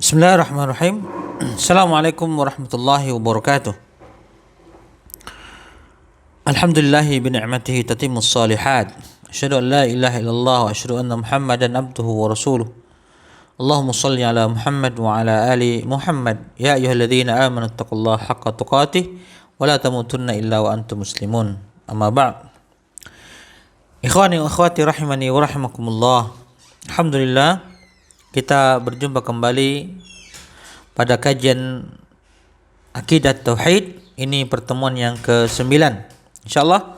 Bismillahirrahmanirrahim. Assalamualaikum warahmatullahi wabarakatuh. Alhamdulillahi bi ni'matihi tatimmus shalihat. Asyhadu an la ilaha illallah wa asyhadu anna Muhammadan abduhu wa rasuluh. Allahumma shalli ala Muhammad wa ala ali Muhammad. Ya ayyuhalladzina amanu taqullaha haqqa tuqatih wa la tamutunna illa wa antum muslimun. Amma ba'd. Ikhwani wa akhwati rahimani wa rahimakumullah. Alhamdulillah, kita berjumpa kembali pada kajian Aqidah Tauhid. Ini pertemuan yang ke-9. Insyaallah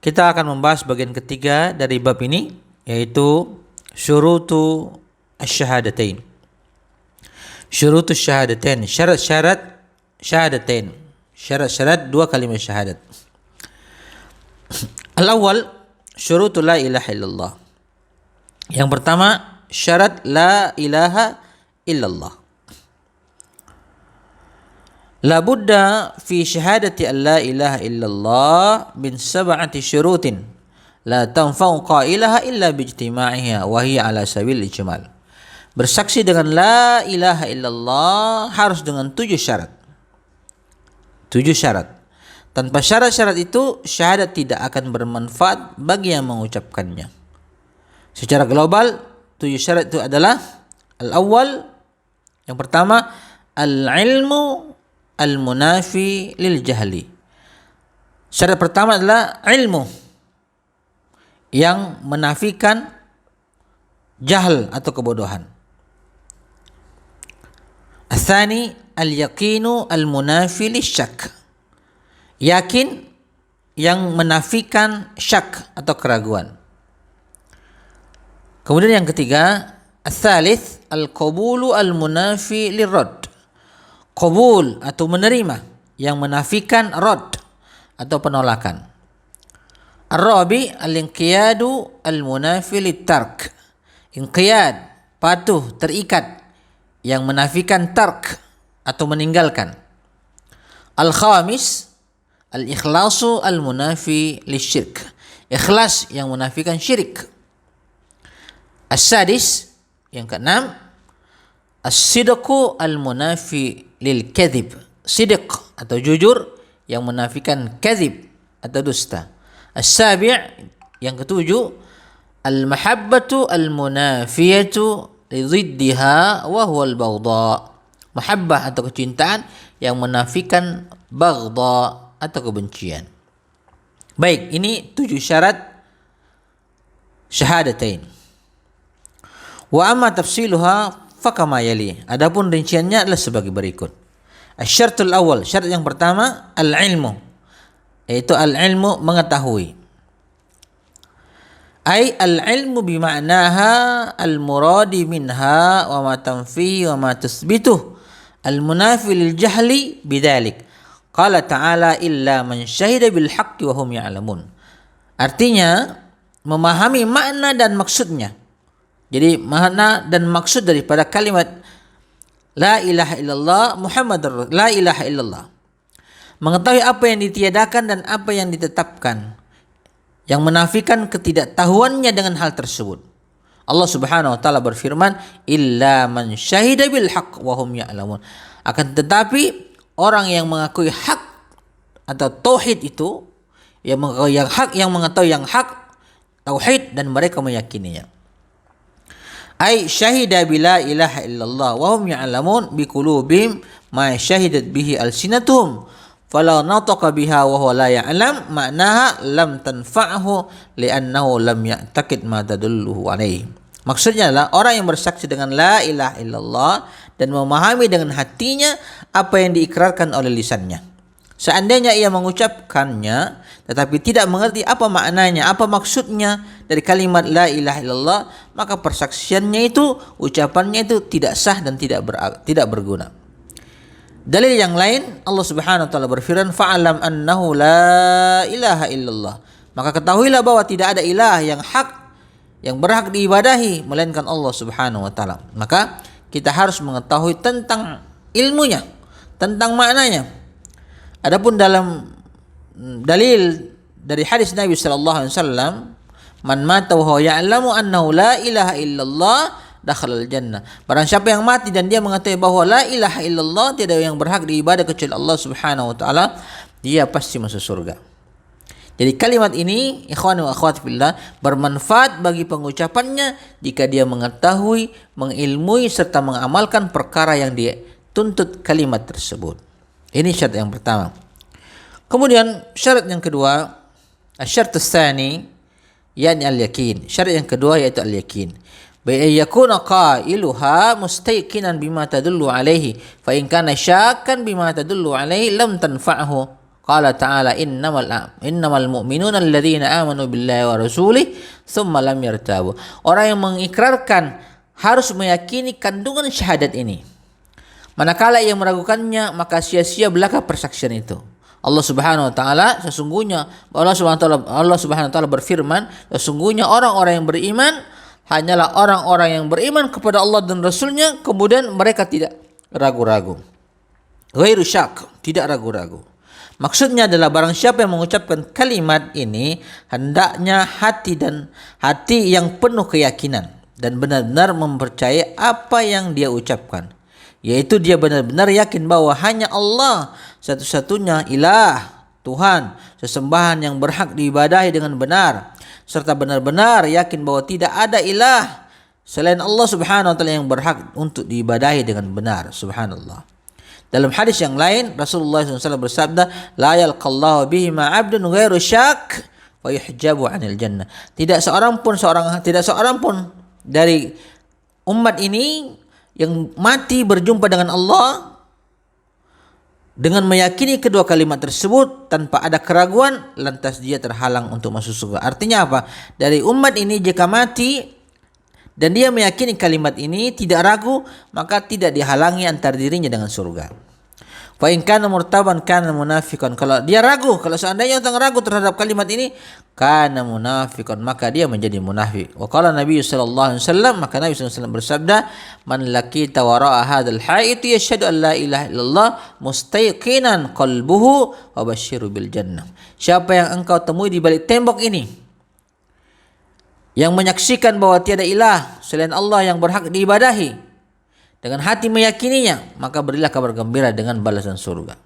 kita akan membahas bagian ketiga dari bab ini, yaitu syurutu asy-syahadatain. Syurutu syahadatain, syarat-syarat syahadatain. Syarat-syarat dua kalimat syahadat. Al-awwal syurutu la ilaha illallah. Yang pertama, syarat la ilaha illallah. La budda fi syahadati an la ilaha illallah min sab'ati syurutin la tanfa'u qailaha illa bijtima'iha wa hiya ala sabil ijmal. Bersaksi dengan la ilaha illallah harus dengan 7 syarat. 7 syarat. Tanpa syarat-syarat itu syahadat tidak akan bermanfaat bagi yang mengucapkannya. Secara global 7 syarat itu adalah al-awwal, yang pertama, al-ilmu al-munafi lil jahli. Syarat pertama adalah ilmu yang menafikan jahal atau kebodohan. Ats-tsani al-yaqinu al-munafi lisyak. Yakin yang menafikan syak atau keraguan. Kemudian yang ketiga, ats-tsalits al-qabulu al-munafi lirad. Qabul atau menerima yang menafikan rad atau penolakan. Ar-rabi al-inqiyadu al-munafi lit-tark. Inqiyad, patuh, terikat, yang menafikan tark atau meninggalkan. Al-khamis al-ikhlasu al-munafi lisyirk. Ikhlas yang menafikan syirik. As-sadis, yang keenam, as-sidqu al-munafi lil kadhib. Sidq atau jujur yang menafikan kadhib atau dusta. As-sabi', yang ketujuh, al-mahabbatu al-munafiyatu li dhiddiha wa huwa al-baghdha. Mahabbah atau kecintaan yang menafikan baghdha atau kebencian. Baik, ini 7 syarat syahadatain. Wa amma tafsiluha fakama yali. Adapun rinciannya adalah sebagai berikut. Asy-syartul awal, syarat yang pertama, al-ilmu, yaitu al-ilmu mengetahui. Ai al-ilmu bima'naha al-muradi minha wa ma tanfihi wa ma tuthbituh al-munafi lil jahli bidzalik. Qala ta'ala illa man syahida bil haqqi wa hum ya'lamun. Artinya memahami makna dan maksudnya. Jadi makna dan maksud daripada kalimat la ilaha illallah Muhammadur la ilaha illallah. Mengetahui apa yang ditiadakan dan apa yang ditetapkan, yang menafikan ketidaktahuannya dengan hal tersebut. Allah Subhanahu wa taala berfirman, illa man syahida bil haqq wa hum ya'lamun. Akan tetapi orang yang mengakui hak atau tauhid itu, yang mengetahui yang hak tauhid dan mereka meyakininya. Ay syahida bila ilaha illallah wa hum ya'lamun bi qulubihim ma syahidat bihi alsinatuhum fala nataqa biha wa huwa la ya'lam ma'naha lam tanfa'hu li'annahu lam ya'taqid ma tadulluhu alaihi. Maksudnya adalah orang yang bersaksi dengan la ilaha illallah dan memahami dengan hatinya apa yang diikrarkan oleh lisannya. Seandainya ia mengucapkannya tetapi tidak mengerti apa maknanya, apa maksudnya dari kalimat la ilaha illallah, maka persaksiannya itu, ucapannya itu tidak sah dan tidak berguna. Dalil yang lain, Allah Subhanahu wa taala berfirman, fa'alam annahu la ilaha illallah. Maka ketahuilah bahwa tidak ada ilah yang hak, yang berhak diibadahi melainkan Allah Subhanahu wa taala. Maka kita harus mengetahui tentang ilmunya, tentang maknanya. Adapun dalam dalil dari hadis Nabi sallallahu alaihi wasallam, man mata wa huwa ya'lamu annahu la ilaha illallah dakhalal jannah. Barang siapa yang mati dan dia mengetahui bahwa la ilaha illallah, tidak yang berhak diibadah kecuali Allah Subhanahu wa taala, dia pasti masuk surga. Jadi kalimat ini ikhwan wa akhwat fillah bermanfaat bagi pengucapannya jika dia mengetahui, mengilmui serta mengamalkan perkara yang dia tuntut kalimat tersebut. Ini syarat yang pertama. Kemudian syarat yang kedua, asy-syartu tsani yakni al-yakin. Syarat yang kedua yaitu al-yakin. Bi yakuna qailuha mustayqinan bima tadullu alaihi, fa in kana syakkan bima tadullu alaihi lam tanfa'hu. Qala ta'ala innamal mu'minuna alladzina amanu billahi wa rasulih tsumma lam yartabu. Orang yang mengikrarkan harus meyakini kandungan syahadat ini. Manakala ia meragukannya, maka sia-sia belaka persaksian itu. Allah Subhanahu wa taala sesungguhnya Allah Subhanahu wa taala berfirman, sesungguhnya orang-orang yang beriman hanyalah orang-orang yang beriman kepada Allah dan Rasulnya, kemudian mereka tidak ragu-ragu. Ghairu syak, tidak ragu-ragu. Maksudnya adalah barang siapa yang mengucapkan kalimat ini, hendaknya hati yang penuh keyakinan dan benar-benar mempercayai apa yang dia ucapkan. Yaitu dia benar-benar yakin bahwa hanya Allah satu-satunya ilah, Tuhan, sesembahan yang berhak diibadahi dengan benar, serta benar-benar yakin bahwa tidak ada ilah selain Allah Subhanahu wa taala yang berhak untuk diibadahi dengan benar. Subhanallah. Dalam hadis yang lain Rasulullah SAW bersabda, la yalqallahu bihi ma 'abdun ghairu syak wa yuhjabu 'anil jannah. Tidak seorang pun dari umat ini yang mati berjumpa dengan Allah dengan meyakini kedua kalimat tersebut tanpa ada keraguan, lantas dia terhalang untuk masuk surga. Artinya apa? Dari umat ini jika mati dan dia meyakini kalimat ini, tidak ragu, maka tidak dihalangi antara dirinya dengan surga. Fa in kana murtaban kana munafiqan. Kalau dia ragu, kalau seandainya orang ragu terhadap kalimat ini, kana munafiqan, maka dia menjadi munafik. Wa qala Nabi sallallahu alaihi wasallam, maka Nabi sallallahu alaihi wasallam bersabda, man laqita wara'a hadzal ha'it yashhadu an la ilaha illallah mustayqinan qalbuhu wa basyiru bil jannah. Siapa yang engkau temui di balik tembok ini, yang menyaksikan bahwa tiada ilah selain Allah yang berhak diibadahi, dengan hati meyakininya, maka berilah kabar gembira dengan balasan surga.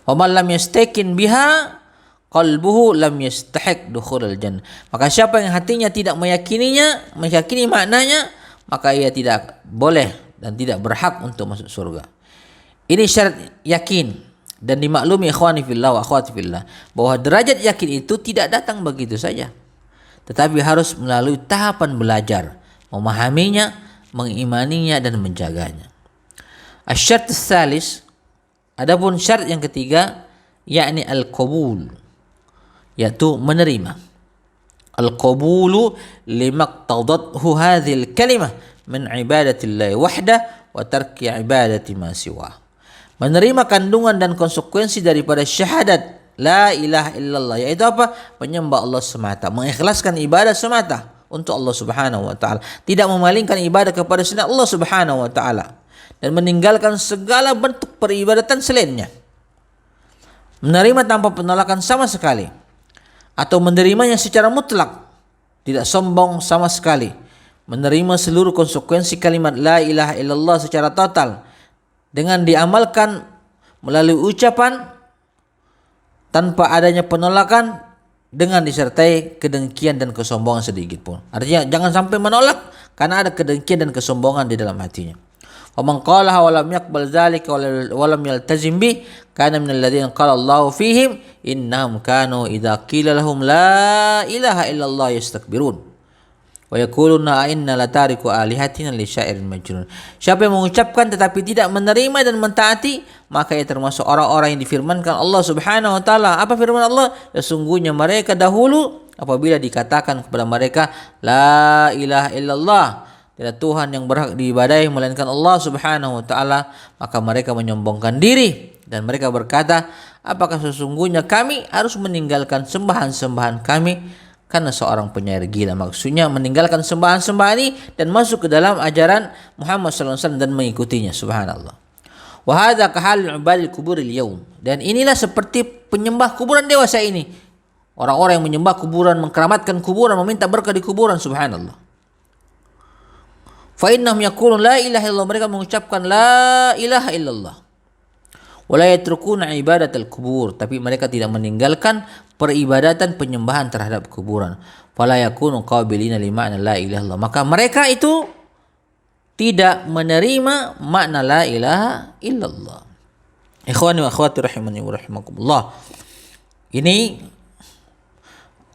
Wa man lam yastaqin biha qalbuhu lam yastahiq dukhulal jannah. Maka siapa yang hatinya tidak meyakini maknanya, maka ia tidak boleh dan tidak berhak untuk masuk surga. Ini syarat yakin, dan dimaklumi ikhwani fillah wa akhwati fillah bahwa derajat yakin itu tidak datang begitu saja, tetapi harus melalui tahapan belajar, memahaminya, mengimaninya dan menjaganya. Asy-syart tsalis, adapun syarat yang ketiga yakni al-qabul, yaitu menerima. Al-qabulu limaqtadathu hadhil kalimah min ibadatillah wahdah wa tarki ibadati ma siwa. Menerima kandungan dan konsekuensi daripada syahadat la ilaha illallah, yaitu apa? Menyembah Allah semata, mengikhlaskan ibadah semata untuk Allah Subhanahu wa taala, tidak memalingkan ibadah kepada selain Allah Subhanahu wa taala, dan meninggalkan segala bentuk peribadatan selainnya. Menerima tanpa penolakan sama sekali, atau menerimanya secara mutlak, tidak sombong sama sekali. Menerima seluruh konsekuensi kalimat la ilaha illallah secara total dengan diamalkan melalui ucapan tanpa adanya penolakan, dengan disertai kedengkian dan kesombongan sedikit pun. Artinya jangan sampai menolak karena ada kedengkian dan kesombongan di dalam hatinya. Wa man qalaha wa lam yaqbal dzalika wa lam yaltazim bi kana minal ladzina qala Allahu fihim innahum kanu idza qila lahum la ilaha illallah yastakbirun wa yaquluna inna latariku alihatina li syairin majnun. Siapa yang mengucapkan tetapi tidak menerima dan mentaati, maka ia termasuk orang-orang yang difirmankan Allah Subhanahu wa taala. Apa firman Allah? Sesungguhnya mereka dahulu apabila dikatakan kepada mereka la ilaha illallah, tidak Tuhan yang berhak diibadahi melainkan Allah Subhanahu wa taala, maka mereka menyombongkan diri dan mereka berkata, apakah sesungguhnya kami harus meninggalkan sembahan-sembahan kami karena seorang penyair gila. Maksudnya meninggalkan sembahan-sembahan ini dan masuk ke dalam ajaran Muhammad sallallahu alaihi wasallam dan mengikutinya. Subhanallah. Wa hadza ka halil ibadil kuburil yaum. Dan inilah seperti penyembah kuburan dewasa ini. Orang-orang yang menyembah kuburan, mengkeramatkan kuburan, meminta berkah di kuburan. Subhanallah. Fa innahum yaqulun la ilaha illallah, mereka mengucapkan la ilaha illallah. Wa la yatrukuna ibadatal kubur, tapi mereka tidak meninggalkan peribadatan penyembahan terhadap kuburan. Fala yakunu qabilina li ma'na la ilaha illallah, maka mereka itu tidak menerima makna la ilaha illallah. Ikhwani wa akhwati rahimani wa rahimakumullah. Ini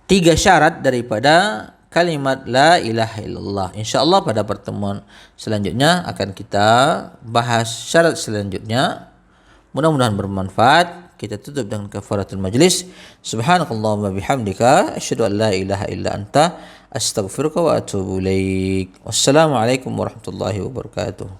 3 syarat daripada kalimat la ilaha illallah. Insyaallah pada pertemuan selanjutnya akan kita bahas syarat selanjutnya. Mudah-mudahan bermanfaat. Kita tutup dengan kafaratul majlis. Subhanakallahumma bihamdika asyhadu an la ilaha illa anta astaghfiruka wa atubu ilaik. Wassalamualaikum warahmatullahi wabarakatuh.